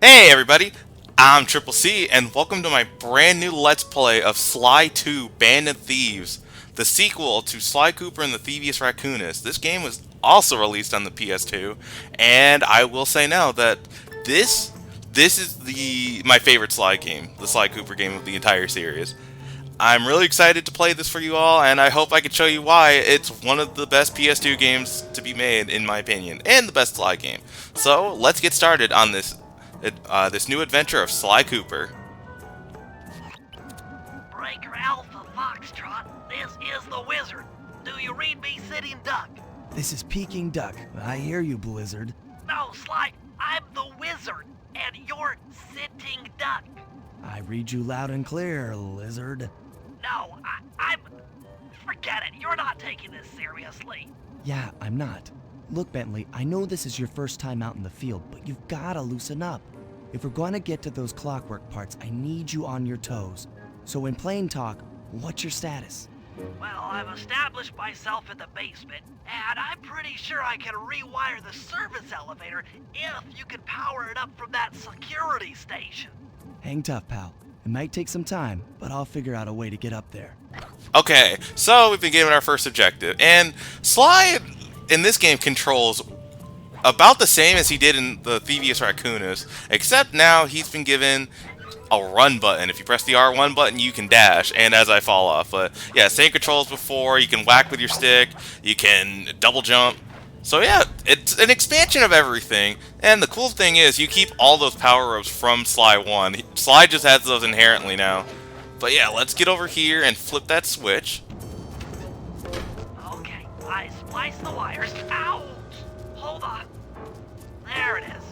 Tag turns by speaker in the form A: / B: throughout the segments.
A: Hey everybody, I'm Triple C, and welcome to my brand new Let's Play of Sly 2 Band of Thieves, the sequel to Sly Cooper and the Thievius Raccoonus. This game was also released on the PS2, and I will say now that this is my favorite Sly game, the Sly Cooper game of the entire series. I'm really excited to play this for you all, and I hope I can show you why it's one of the best PS2 games to be made, in my opinion, and the best Sly game. So, let's get started on this new adventure of Sly Cooper.
B: Breaker Alpha Foxtrot, this is the Wizard. Do you read me, Sitting Duck?
C: This is Peking Duck. I hear you, Blizzard.
B: No, Sly, I'm the Wizard, and you're Sitting Duck.
C: I read you loud and clear, Lizard.
B: No, I'm... Forget it, you're not taking this seriously.
C: Yeah, I'm not. Look, Bentley, I know this is your first time out in the field, but you've gotta loosen up. If we're going to get to those clockwork parts, I need you on your toes. So in plain talk, what's your status?
B: Well, I've established myself in the basement, and I'm pretty sure I can rewire the service elevator if you can power it up from that security station.
C: Hang tough, pal. It might take some time, but I'll figure out a way to get up there.
A: Okay, so we've been given our first objective, and Sly in this game controls about the same as he did in the Thievius Raccoonus, except now he's been given a run button. If you press the R1 button, you can dash, and as I fall off. But yeah, same controls before. You can whack with your stick, you can double jump. So yeah, it's an expansion of everything, and the cool thing is you keep all those power-ups from Sly 1. Sly just has those inherently now. But yeah, let's get over here and flip that switch.
B: Okay, I splice the wires. Ouch! Hold on. There it is.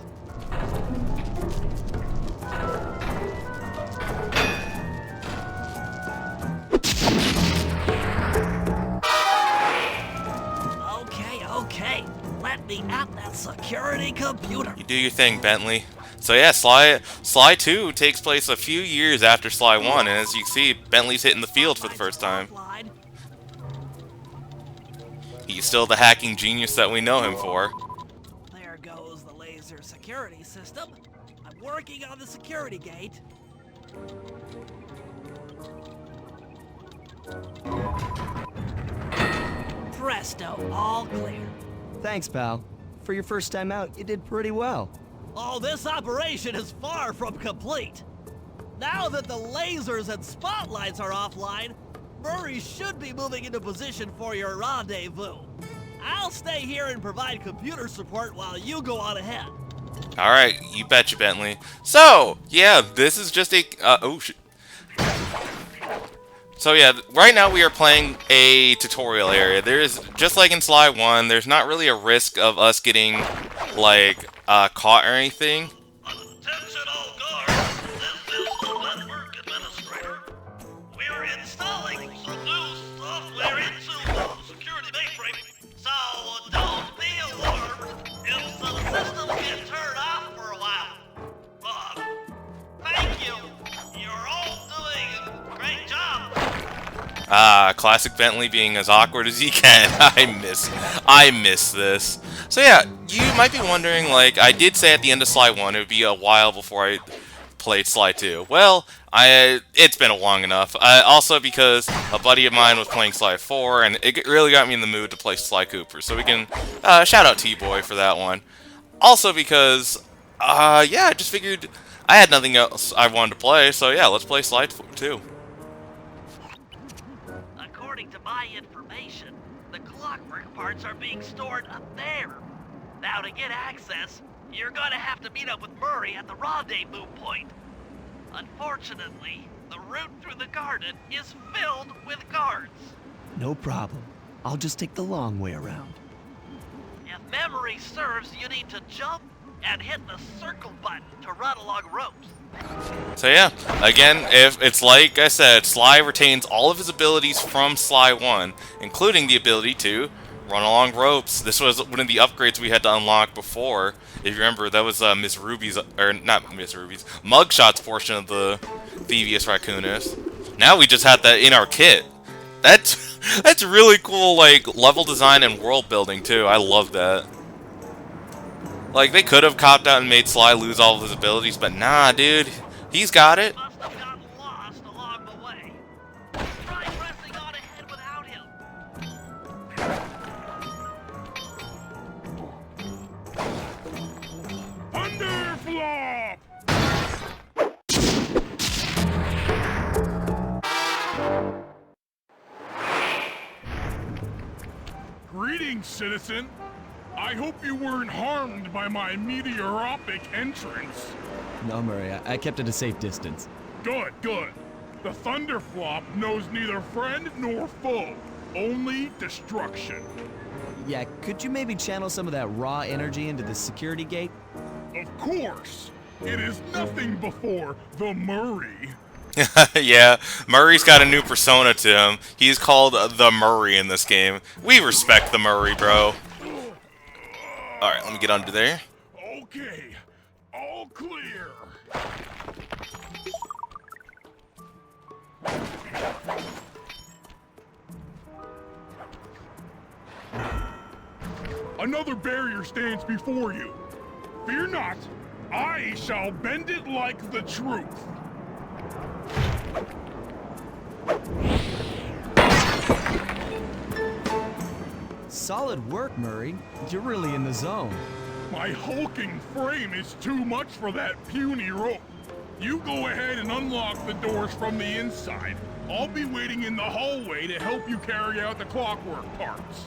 B: Okay. Let me at that security computer.
A: You do your thing, Bentley. So yeah, Sly 2 takes place a few years after Sly 1, and as you can see, Bentley's hitting the field for the first time. He's still the hacking genius that we know him for.
B: There goes the laser security system. I'm working on the security gate. Presto, all clear.
C: Thanks, pal. For your first time out, you did pretty well.
B: Oh, this operation is far from complete. Now that the lasers and spotlights are offline, Murray should be moving into position for your rendezvous. I'll stay here and provide computer support while you go on ahead.
A: Alright, you betcha, Bentley. So, yeah, this is just a... oh, shit. So yeah, right now we are playing a tutorial area. There is, just like in Sly 1, there's not really a risk of us getting, like, caught or anything.
B: Attention all guards, this is the network administrator. We're installing some new software into the security mainframe, so don't be alarmed if the system gets turned off for a while. Thank you. You're all doing a great job.
A: Classic Bentley being as awkward as he can. I miss this. So yeah, you might be wondering, like, I did say at the end of Sly 1 it would be a while before I played Sly 2. Well, it's been long enough. Also because a buddy of mine was playing Sly 4, and it really got me in the mood to play Sly Cooper. So we can shout out T-Boy for that one. Also because, yeah, I just figured I had nothing else I wanted to play, so yeah, let's play Sly 2.
B: According to my information, the clockwork parts are being stored up there. Now to get access, you're gonna have to meet up with Murray at the rendezvous point. Unfortunately, the route through the garden is filled with guards.
C: No problem. I'll just take the long way around.
B: If memory serves, you need to jump and hit the circle button to run along ropes.
A: So yeah, again, if it's like I said, Sly retains all of his abilities from Sly 1, including the ability to Run along ropes. This was one of the upgrades we had to unlock before. If you remember, that was Miss Ruby's, or not Miss Ruby's, Mugshot's portion of the Thievius Raccoonus. Now we just had that in our kit. That's really cool, like, level design and world building, too. I love that. Like, they could have copped out and made Sly lose all of his abilities, but nah, dude. He's got it.
B: Must have gotten lost along the way. Try pressing on ahead without him.
D: Thunderflop! Greetings, citizen. I hope you weren't harmed by my meteoropic entrance.
C: No, Murray, I kept at a safe distance.
D: Good, good. The Thunderflop knows neither friend nor foe, only destruction.
C: Yeah, could you maybe channel some of that raw energy into the security gate?
D: Of course, it is nothing before the Murray.
A: Yeah, Murray's got a new persona to him. He's called the Murray in this game. We respect the Murray, bro. Alright, let me get under there.
D: Okay, all clear. Another barrier stands before you. Fear not, I shall bend it like the truth.
C: Solid work, Murray. You're really in the zone.
D: My hulking frame is too much for that puny rope. You go ahead and unlock the doors from the inside. I'll be waiting in the hallway to help you carry out the clockwork parts.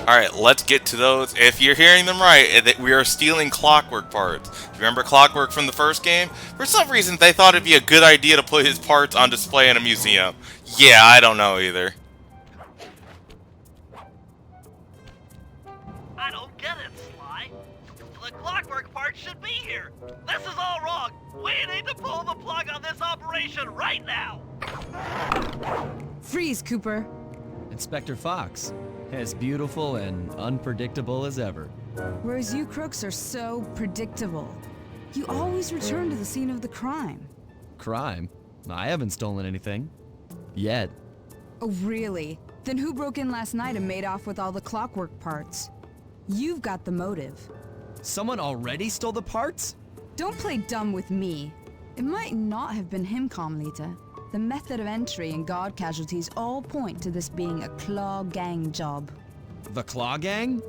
A: Alright, let's get to those. If you're hearing them right, we are stealing clockwork parts. Remember Clockwork from the first game? For some reason, they thought it'd be a good idea to put his parts on display in a museum. Yeah, I don't know either.
B: I don't get it, Sly. The clockwork part should be here. This is all wrong. We need to pull the plug on this operation right now.
E: Freeze, Cooper.
C: Inspector Fox, as beautiful and unpredictable as ever.
E: Whereas you crooks are so predictable. You always return to the scene of the crime.
C: Crime? I haven't stolen anything. Yet.
E: Oh, really? Then who broke in last night and made off with all the clockwork parts? You've got the motive.
C: Someone already stole the parts?
E: Don't play dumb with me. It might not have been him, Carmelita. The method of entry and guard casualties all point to this being a Claw Gang job.
C: The Claw Gang?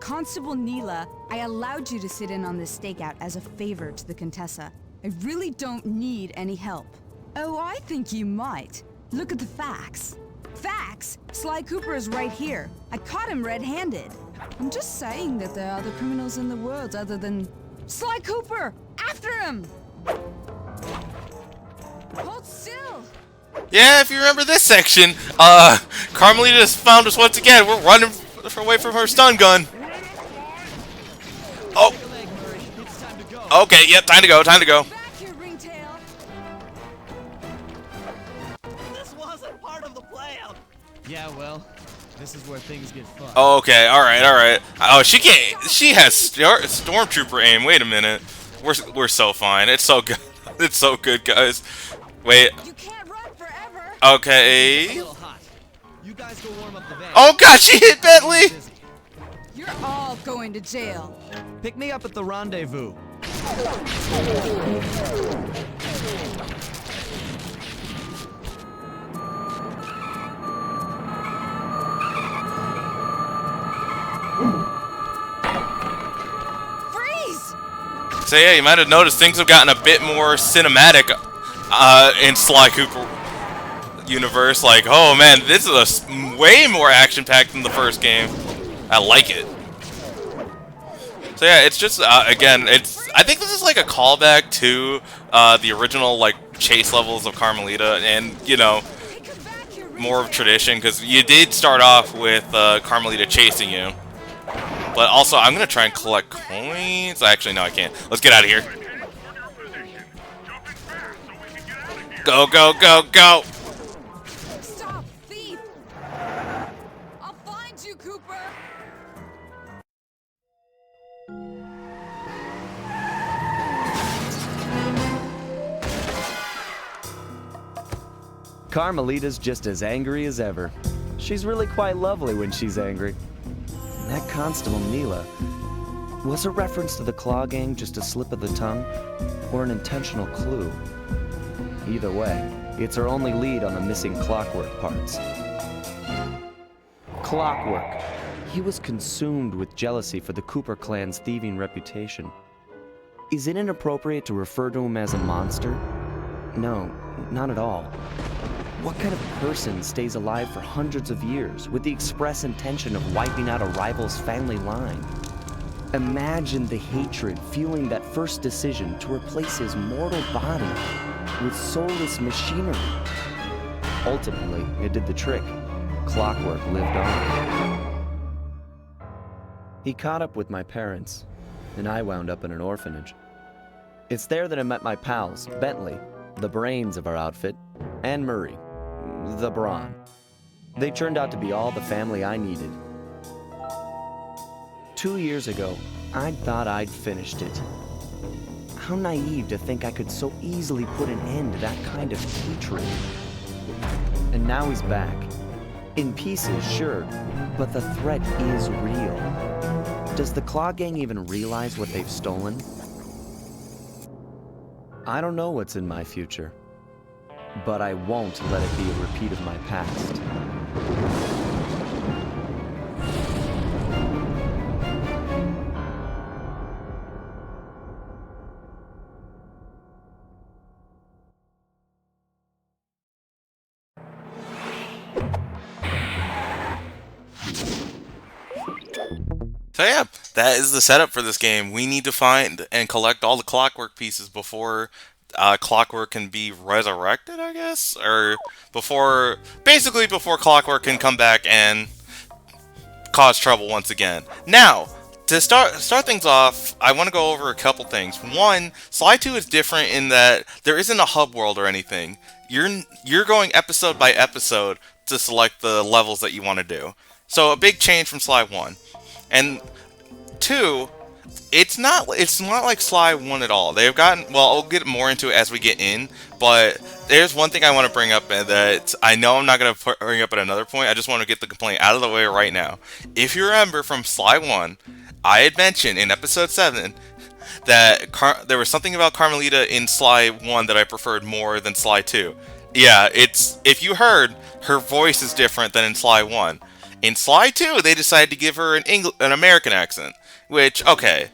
E: Constable Neela, I allowed you to sit in on this stakeout as a favor to the Contessa. I really don't need any help. Oh, I think you might. Look at the facts. Facts? Sly Cooper is right here. I caught him red-handed. I'm just saying that there are other criminals in the world other than... Sly Cooper! After him! Hold still!
A: Yeah, if you remember this section, Carmelita just found us once again. We're running away from her stun gun. Oh. Okay, yep, time to go, time to go.
E: Back here, Ringtail!
B: This wasn't part of the plan.
C: Yeah, well, this is where things get fucked.
A: Okay, alright, alright. Oh, she can't. She has stormtrooper aim. Wait a minute. We're so fine. It's so good. It's so good, guys. Wait.
E: You can't run forever!
A: Okay.
C: A little hot. You guys go warm up the van.
A: Oh god, she hit Bentley!
E: You're all going to jail.
C: Pick me up at the rendezvous.
E: Freeze!
A: So yeah, you might have noticed things have gotten a bit more cinematic in Sly Cooper universe. Like, oh man, this is way more action-packed than the first game. I like it. So yeah, it's just again, I think this is like a callback to the original like chase levels of Carmelita, and you know,
E: Hey, come back here,
A: more of
E: Ringtail.
A: tradition because you did start off with Carmelita chasing you. But also, I'm gonna try and collect coins. Actually, no, I can't. Let's get out of here. Go, go, go, go!
E: Stop, thief! I'll find you, Cooper!
C: Carmelita's just as angry as ever. She's really quite lovely when she's angry. And that Constable Neela, was a reference to the Claw Gang just a slip of the tongue, or an intentional clue? Either way, it's our only lead on the missing Clockwork parts. Clockwork. He was consumed with jealousy for the Cooper clan's thieving reputation. Is it inappropriate to refer to him as a monster? No, not at all. What kind of person stays alive for hundreds of years with the express intention of wiping out a rival's family line? Imagine the hatred fueling that first decision to replace his mortal body with soulless machinery. Ultimately, it did the trick. Clockwork lived on. He caught up with my parents, and I wound up in an orphanage. It's there that I met my pals, Bentley, the brains of our outfit, and Murray, the brawn. They turned out to be all the family I needed. 2 years ago, I thought I'd finished it. How naive to think I could so easily put an end to that kind of hatred. And now he's back. In pieces, sure, but the threat is real. Does the Claw Gang even realize what they've stolen? I don't know what's in my future, but I won't let it be a repeat of my past.
A: So yeah, that is the setup for this game. We need to find and collect all the Clockwork pieces before Clockwork can be resurrected, I guess? Or basically before Clockwork can come back and cause trouble once again. Now, to start things off, I want to go over a couple things. One, Sly 2 is different in that there isn't a hub world or anything. You're going episode by episode to select the levels that you want to do. So a big change from Sly 1. And 2, it's not like Sly 1 at all. They've gotten, well, I'll get more into it as we get in, but there's one thing I want to bring up that I know I'm not going to bring up at another point. I just want to get the complaint out of the way right now. If you remember from Sly 1, I had mentioned in episode 7 that there was something about Carmelita in Sly 1 that I preferred more than Sly 2. Yeah, if you heard, her voice is different than in Sly 1. In Sly 2, they decided to give her an American accent, which, okay,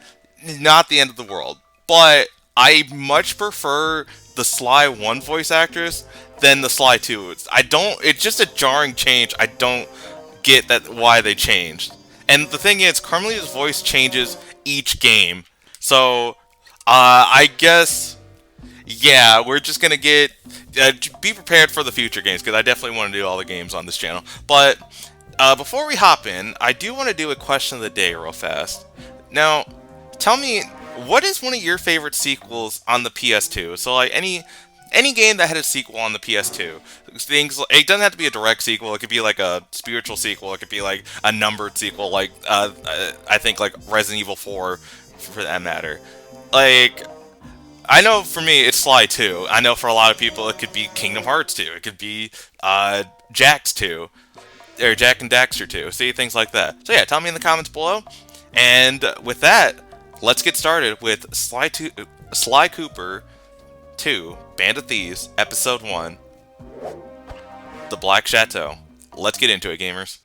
A: not the end of the world. But I much prefer the Sly 1 voice actress than the Sly 2. It's just a jarring change. I don't get why they changed. And the thing is, Carmelita's voice changes each game. So, I guess, yeah, we're just going to be prepared for the future games, because I definitely want to do all the games on this channel. But before we hop in, I do want to do a question of the day real fast. Now, tell me, what is one of your favorite sequels on the PS2? So, like, any game that had a sequel on the PS2. It doesn't have to be a direct sequel. It could be like a spiritual sequel. It could be like a numbered sequel, like I think like Resident Evil 4, for that matter. Like, I know for me it's Sly 2. I know for a lot of people it could be Kingdom Hearts 2. It could be Jax 2. Or Jak and Daxter 2. See, things like that. So yeah, tell me in the comments below. And with that, let's get started with Sly Cooper 2, Band of Thieves, Episode 1, The Black Chateau. Let's get into it, gamers.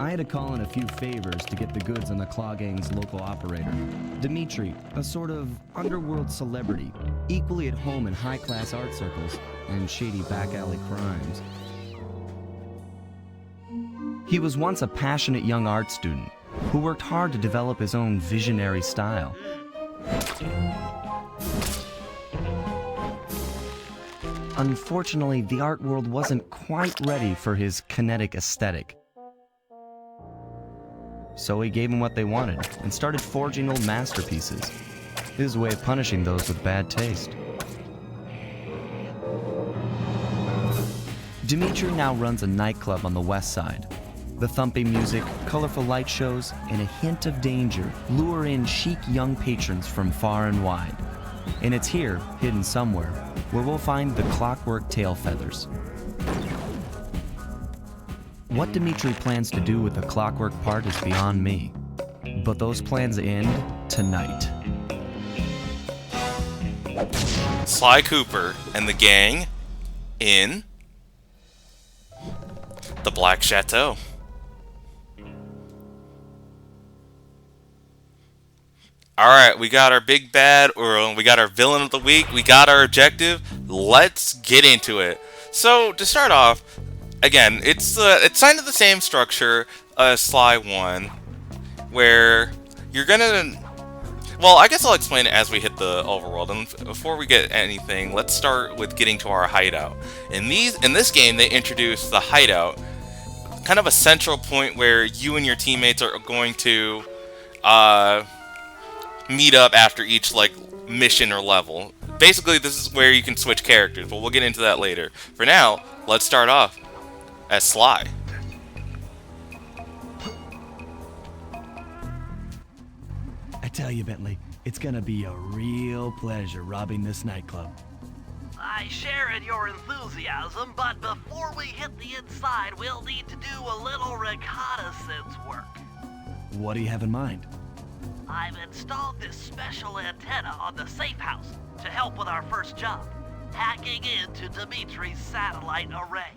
C: I had to call in a few favors to get the goods on the Claw Gang's local operator, Dimitri, a sort of underworld celebrity, equally at home in high-class art circles and shady back-alley crimes. He was once a passionate young art student who worked hard to develop his own visionary style. Unfortunately, the art world wasn't quite ready for his kinetic aesthetic. So he gave them what they wanted and started forging old masterpieces. His way of punishing those with bad taste. Dimitri now runs a nightclub on the west side, The thumping music, colorful light shows, and a hint of danger lure in chic young patrons from far and wide. And it's here, hidden somewhere, where we'll find the clockwork tail feathers. What Dimitri plans to do with the clockwork part is beyond me. But those plans end tonight.
A: Sly Cooper and the gang in the Black Chateau. Alright, we got our big bad, or we got our villain of the week, we got our objective. Let's get into it. So, to start off, again, it's kind of the same structure as Sly 1, where you're gonna... Well, I guess I'll explain it as we hit the overworld. And before we get anything, let's start with getting to our hideout. In this game, they introduce the hideout, kind of a central point where you and your teammates are going to meet up after each mission or level. Basically, this is where you can switch characters, but we'll get into that later. For now, let's start off as Sly.
C: I tell you, Bentley, it's gonna be a real pleasure robbing this nightclub.
B: I share in your enthusiasm, but before we hit the inside, we'll need to do a little reconnaissance work.
C: What do you have in mind?
B: I've installed this special antenna on the safe house to help with our first job, hacking into Dimitri's satellite array.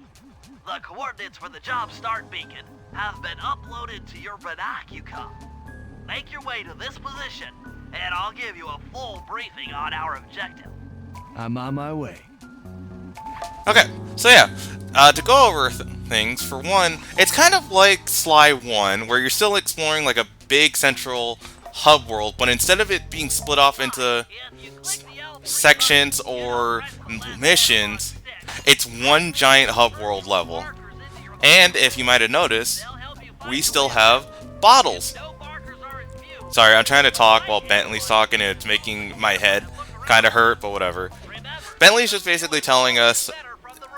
B: The coordinates for the job start beacon have been uploaded to your binocular. Make your way to this position, and I'll give you a full briefing on our objective.
C: I'm on my way.
A: Okay, so yeah, to go over things, for one, it's kind of like Sly 1, where you're still exploring like a big central hub world, but instead of it being split off into sections or missions, it's one giant hub world level. And if you might have noticed, we still have bottles. Sorry, I'm trying to talk while Bentley's talking, and it's making my head kind of hurt, but whatever. Bentley's just basically telling us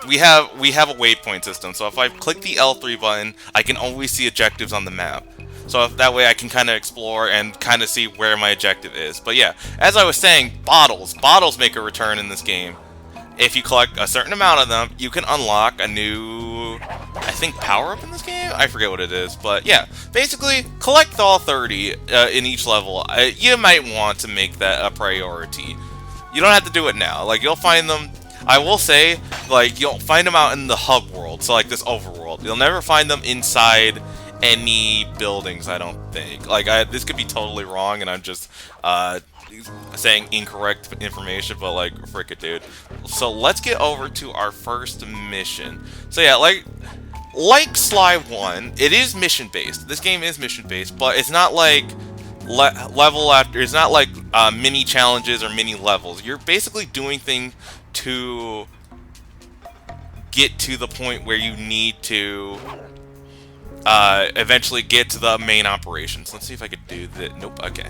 A: we have a waypoint system. So if I click the L3 button, I can always see objectives on the map. So if that way I can kind of explore and kind of see where my objective is. But yeah, as I was saying, bottles make a return in this game. If you collect a certain amount of them, you can unlock a new, I think, power-up in this game? I forget what it is, but yeah. Basically, collect all 30 in each level. You might want to make that a priority. You don't have to do it now. Like, you'll find them, I will say, like, you'll find them out in the hub world, so like this overworld. You'll never find them inside any buildings, I don't think. Like, this could be totally wrong, and I'm just, saying incorrect information, but like, frick it, dude. So let's get over to our first mission. So yeah, like Sly 1, it is mission based. This game is mission based, but it's not like level after. It's not like mini challenges or mini levels. You're basically doing things to get to the point where you need to eventually get to the main operations. Let's see if I could do that. Nope. Okay.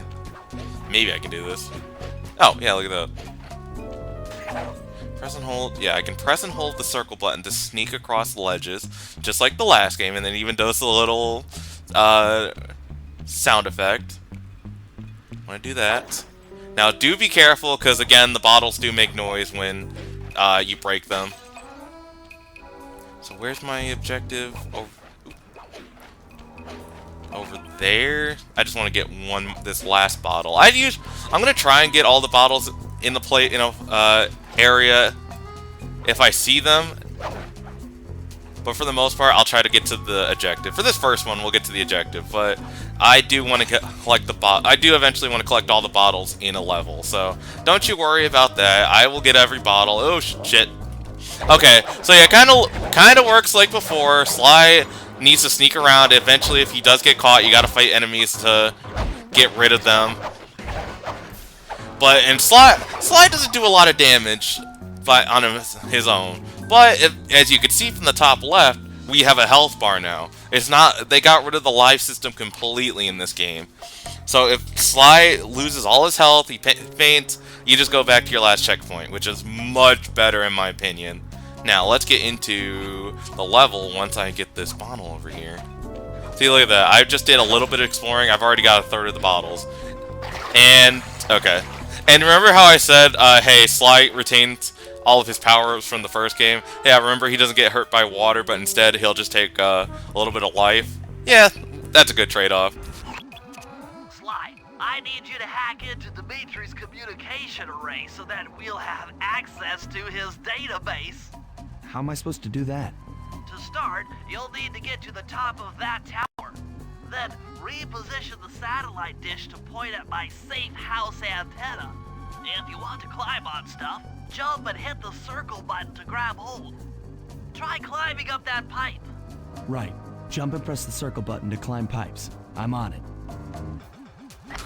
A: Maybe I can do this. Oh, yeah, look at that. Press and hold. Yeah, I can press and hold the circle button to sneak across ledges, just like the last game, and then even does a little sound effect. I'm gonna do that. Now, do be careful, because again, the bottles do make noise when you break them. So where's my objective? Over there. I just want to get this last bottle. I'm gonna try and get all the bottles in the area if I see them. But for the most part, I'll try to get to the objective. For this first one, we'll get to the objective. But I do want to collect I do eventually want to collect all the bottles in a level. So don't you worry about that. I will get every bottle. Oh shit. Okay. So yeah, kind of works like before. Sly needs to sneak around. Eventually, if he does get caught, you gotta fight enemies to get rid of them. But Sly doesn't do a lot of damage on his own. But as you can see from the top left, we have a health bar now. They got rid of the life system completely in this game. So if Sly loses all his health, he faints, you just go back to your last checkpoint, which is much better in my opinion. Now, let's get into the level once I get this bottle over here. See, look at that. I just did a little bit of exploring. I've already got a third of the bottles. And, okay. And remember how I said, hey, Sly retains all of his powers from the first game? Yeah, remember he doesn't get hurt by water, but instead he'll just take a little bit of life? Yeah, that's a good trade-off.
B: Sly, I need you to hack into Dimitri's communication array so that we'll have access to his database.
C: How am I supposed to do that?
B: To start, you'll need to get to the top of that tower. Then, reposition the satellite dish to point at my safe house antenna. If you want to climb on stuff, jump and hit the circle button to grab hold. Try climbing up that pipe.
C: Right. Jump and press the circle button to climb pipes. I'm on it.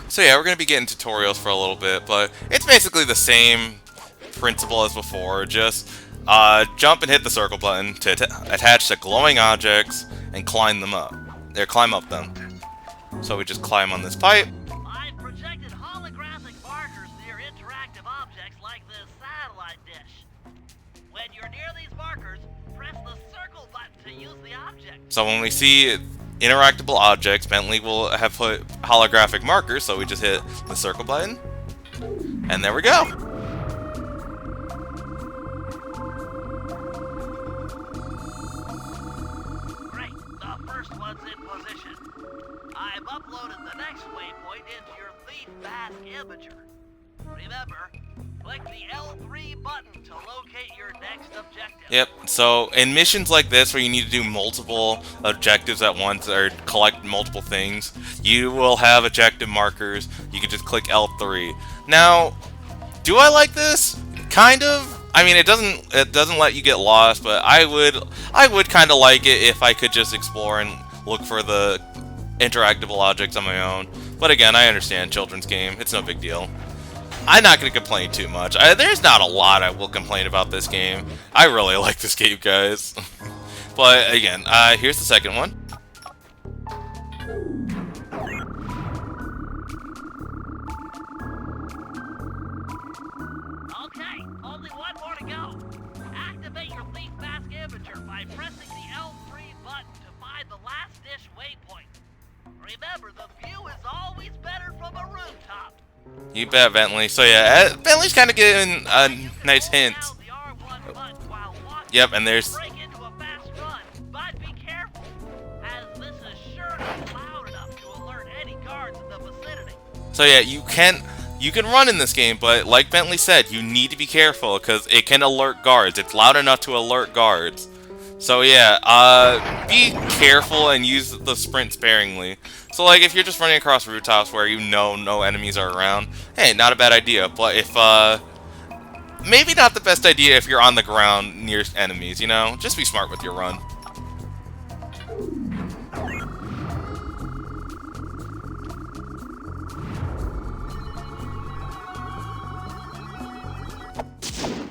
A: So yeah, we're going to be getting tutorials for a little bit, but it's basically the same principle as before. Just jump and hit the circle button to attach to glowing objects and climb them up. Climb up them. So we just climb on this pipe.
B: I've projected holographic markers near interactive objects like this satellite dish. When you're near these markers, press the circle button to use the object.
A: So when we see interactable objects, Bentley will have put holographic markers, so we just hit the circle button. And there we go.
B: Great, the first one's in position. I've uploaded the next waypoint into your Thief Mask Imager. Remember, click the L3 button to locate your next objective.
A: Yep, so in missions like this where you need to do multiple objectives at once or collect multiple things, you will have objective markers. You can just click L3. Now, do I like this? Kind of. I mean, it doesn't let you get lost, but I would kind of like it if I could just explore and look for the interactable objects on my own. But again, I understand, children's game. It's no big deal. I'm not going to complain too much. There's not a lot I will complain about this game. I really like this game, guys. But again, here's the second one.
B: Okay, only one more to go. Activate your Thief Mask Imager by pressing the L3 button to find the last dish waypoint. Remember, the view is always better from a rooftop.
A: You bet, Bentley. So yeah, Bentley's kind of giving nice hints. Yep, and there's...
B: Break into a fast run, but be careful, as this is sure to be loud enough to alert any guards in the vicinity.
A: So yeah, you can run in this game, but like Bentley said, you need to be careful because it can alert guards. It's loud enough to alert guards. So yeah, be careful and use the sprint sparingly. So like if you're just running across rooftops where you know no enemies are around, hey, not a bad idea. But if maybe not the best idea if you're on the ground near enemies, you know? Just be smart with your run.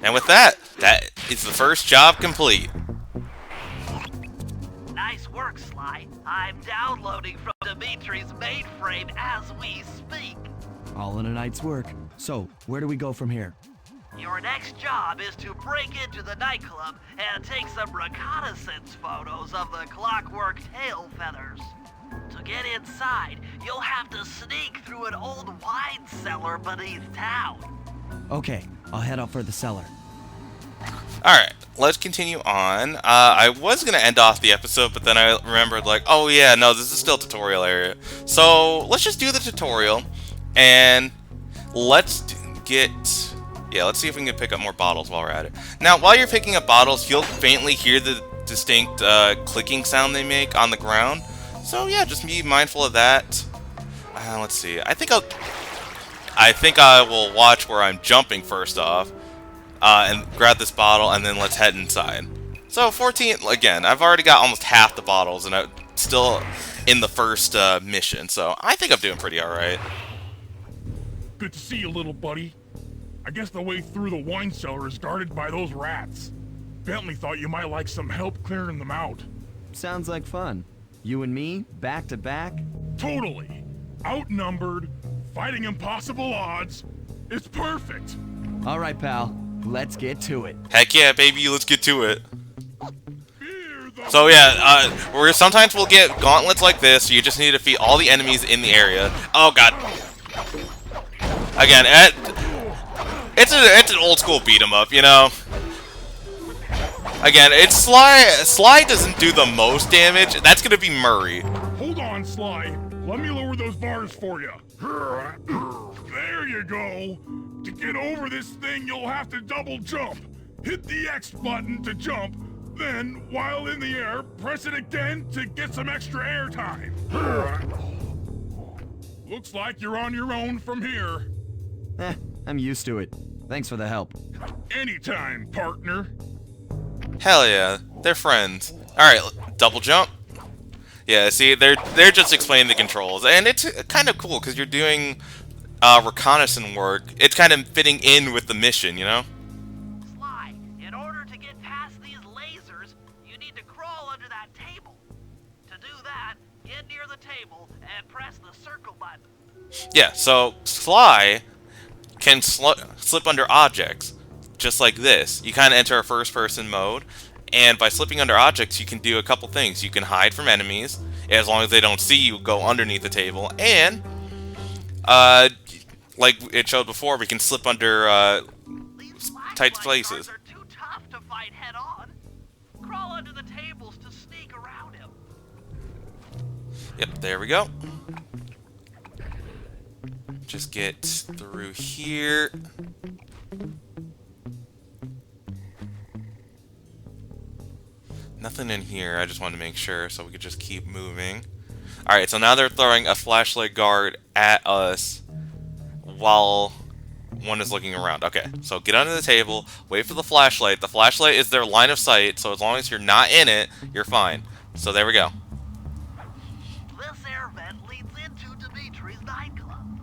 A: And with that is the first job complete.
B: Nice work, Sly. I'm downloading from Dimitri's mainframe as we speak.
C: All in a night's work. So, where do we go from here?
B: Your next job is to break into the nightclub and take some reconnaissance photos of the clockwork tail feathers. To get inside, you'll have to sneak through an old wine cellar beneath town.
C: Okay, I'll head out for the cellar.
A: Alright, let's continue on. I was going to end off the episode, but then I remembered, like, oh yeah, no, this is still tutorial area. So, let's just do the tutorial, and let's see if we can pick up more bottles while we're at it. Now, while you're picking up bottles, you'll faintly hear the distinct clicking sound they make on the ground. So yeah, just be mindful of that. Let's see, I think I will watch where I'm jumping first off. And grab this bottle, and then let's head inside. So 14, again, I've already got almost half the bottles, and I'm still in the first mission, so I think I'm doing pretty alright.
D: Good to see you, little buddy. I guess the way through the wine cellar is guarded by those rats. Bentley thought you might like some help clearing them out.
C: Sounds like fun. You and me, back to back?
D: Totally. Outnumbered, fighting impossible odds. It's perfect.
C: All right, pal. Let's get to it.
A: Heck yeah, baby, let's get to it.
D: Fear
A: So yeah, sometimes we'll get gauntlets like this, so you just need to defeat all the enemies in the area. Oh god. Again, it's an old school beat 'em up, you know? Again, it's Sly. Sly doesn't do the most damage. That's gonna be Murray.
D: Hold on, Sly. Let me lower those bars for you. There you go. To get over this thing, you'll have to double jump. Hit the X button to jump, then, while in the air, press it again to get some extra air time. Looks like you're on your own from here.
C: I'm used to it. Thanks for the help.
D: Anytime, partner.
A: Hell yeah, they're friends. All right, double jump. Yeah, see, they're just explaining the controls, and it's kind of cool because you're doing reconnaissance work. It's kind of fitting in with the mission, you know.
B: Sly, in order to get past these lasers, you need to crawl under that table. To do that, get near the table and press the circle button.
A: Yeah, so Sly can slip under objects, just like this. You kind of enter a first-person mode, and by slipping under objects, you can do a couple things. You can hide from enemies, as long as they don't see you, go underneath the table, and, like it showed before, we can slip under,
B: These
A: tight
B: flashlight
A: places.
B: guards are too tough to fight head-on. Crawl under the tables to sneak around him.
A: Yep, there we go. Just get through here. Nothing in here, I just wanted to make sure, so we could just keep moving. Alright, so now they're throwing a flashlight guard at us while one is looking around. Okay, so get under the table, wait for the flashlight. The flashlight is their line of sight, so as long as you're not in it, you're fine. So there we go.
B: This air vent leads into Dimitri's nightclub.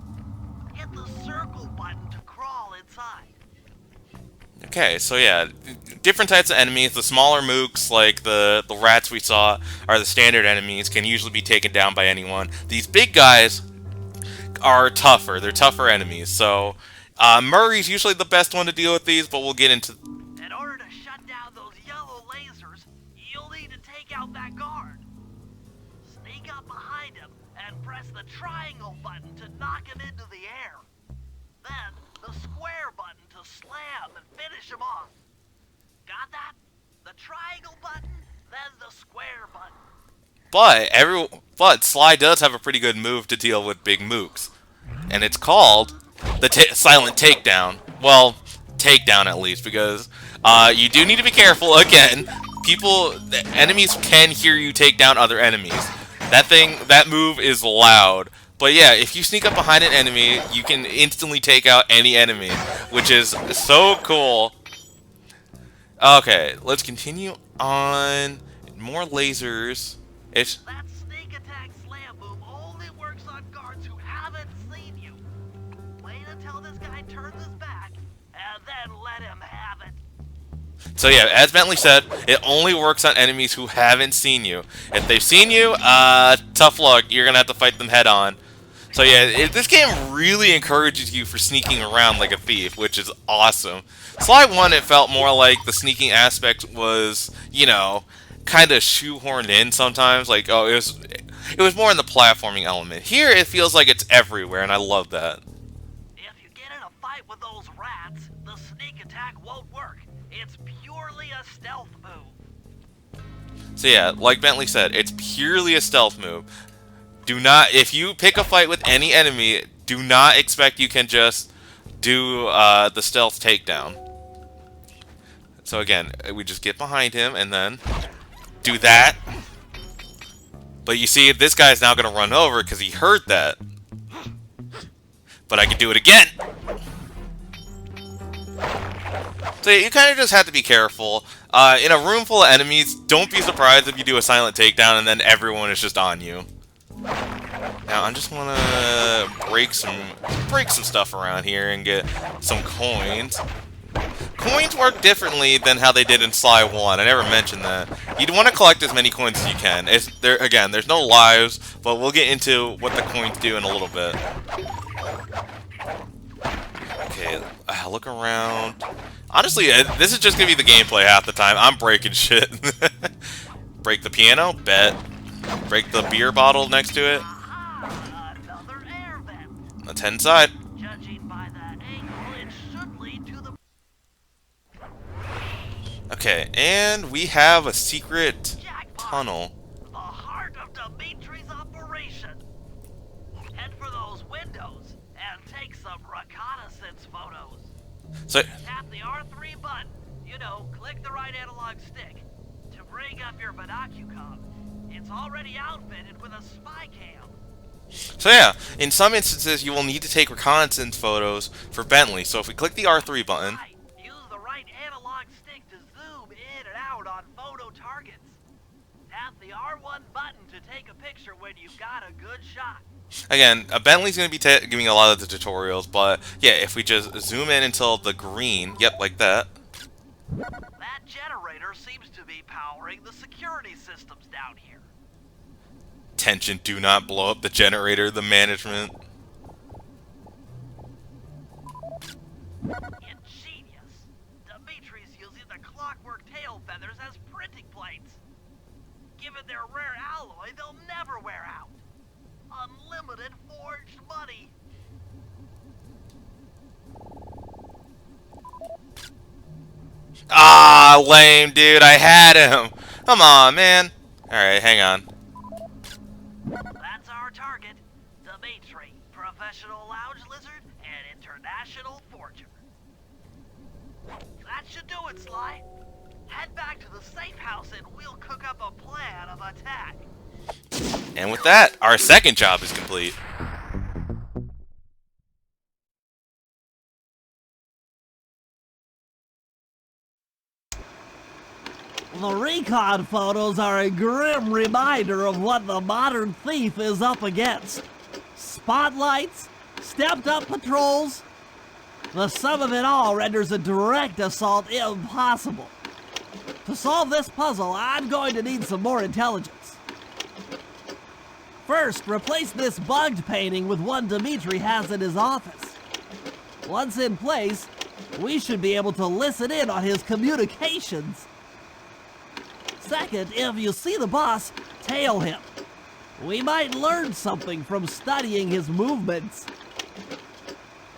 B: Hit the circle button to crawl inside.
A: Okay, so yeah, different types of enemies. The smaller mooks, like the rats we saw, are the standard enemies, can usually be taken down by anyone. These big guys are tougher. They're tougher enemies. So Murray's usually the best one to deal with these, but we'll get into...
B: In order to shut down those yellow lasers, you'll need to take out that guard. Sneak up behind him and press the triangle button to knock him into the air. Then, the square button to slam and finish him off. Got that? The triangle button, then the square button.
A: But Sly does have a pretty good move to deal with big mooks, and it's called the silent takedown. Well, takedown at least, because you do need to be careful. Again, enemies can hear you take down other enemies. That move is loud. But yeah, if you sneak up behind an enemy, you can instantly take out any enemy, which is so cool. Okay, let's continue on. More lasers. It's...
B: That sneak attack slam move only works on guards who haven't seen you. Wait until this guy turns his back, and then let him have it.
A: So yeah, as Bentley said, it only works on enemies who haven't seen you. If they've seen you, tough luck. You're gonna have to fight them head on. So yeah, this game really encourages you for sneaking around like a thief, which is awesome. Sly 1, it felt more like the sneaking aspect was, you know, kind of shoehorned in sometimes. Like, oh, it was more in the platforming element. Here, it feels like it's everywhere, and I love that.
B: If you get in a fight with those rats, the sneak attack won't work. It's purely a stealth move.
A: So yeah, like Bentley said, it's purely a stealth move. If you pick a fight with any enemy, do not expect you can just do the stealth takedown. So again, we just get behind him and then do that. But you see, this guy's now going to run over because he heard that. But I can do it again. So you kind of just have to be careful. In a room full of enemies, don't be surprised if you do a silent takedown and then everyone is just on you. Now I just want to break some stuff around here and get some coins. Coins work differently than how they did in Sly 1. I never mentioned that. You'd want to collect as many coins as you can. Again, there's no lives, but we'll get into what the coins do in a little bit. Okay, look around. Honestly, this is just going to be the gameplay half the time. I'm breaking shit. Break the piano? Bet. Break the beer bottle next to it?
B: Aha! Another air vent.
A: Let's head inside.
B: Judging by the angle, it should lead to the
A: Okay, and we have a secret
B: jackpot.
A: tunnel.
B: The heart of Dimitri's operation. Head for those windows and take some reconnaissance photos.
A: So,
B: Tap the R3 button. You know, click the right analog stick to bring up your binocucom. It's already outfitted with a spy cam.
A: so yeah, in some instances you will need to take reconnaissance photos for Bentley. So if we click the R3 button,
B: Right. Use the right analog stick to zoom in and out on photo targets. Tap the R1 button to take a picture when you've got a good shot.
A: again, Bentley's going to be giving a lot of the tutorials, but yeah, if we just zoom in until the green, yep, like that.
B: That generator seems to be powering the security systems down here.
A: Attention, do not blow up the generator, the management.
B: Ingenious. Dimitri's using the clockwork tail feathers as printing plates. Given their rare alloy, they'll never wear out. Unlimited forged money.
A: Ah, lame, dude, I had him. Come on, man. Alright, hang on.
B: That's our target. Dimitri, professional lounge lizard and international forger. That should do it, Sly. Head back to the safe house and we'll cook up a plan of attack.
A: And with that, our second job is complete.
F: The recon photos are a grim reminder of what the modern thief is up against. Spotlights, stepped-up patrols. The sum of it all renders a direct assault impossible. To solve this puzzle, I'm going to need some more intelligence. First, replace this bugged painting with one Dimitri has in his office. Once in place, we should be able to listen in on his communications. Second, if you see the boss, tail him. We might learn something from studying his movements.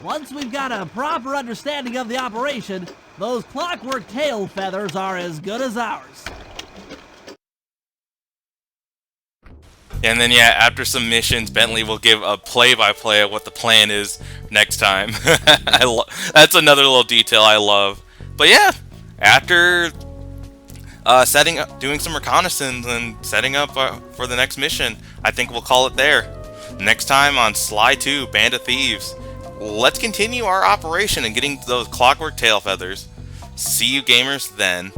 F: Once we've got a proper understanding of the operation, those clockwork tail feathers are as good as ours.
A: And then, yeah, after some missions, Bentley will give a play-by-play of what the plan is next time. That's another little detail I love. But yeah, after doing some reconnaissance and setting up for the next mission, I think we'll call it there. Next time on Sly 2, Band of Thieves, let's continue our operation and getting those clockwork tail feathers. See you gamers then.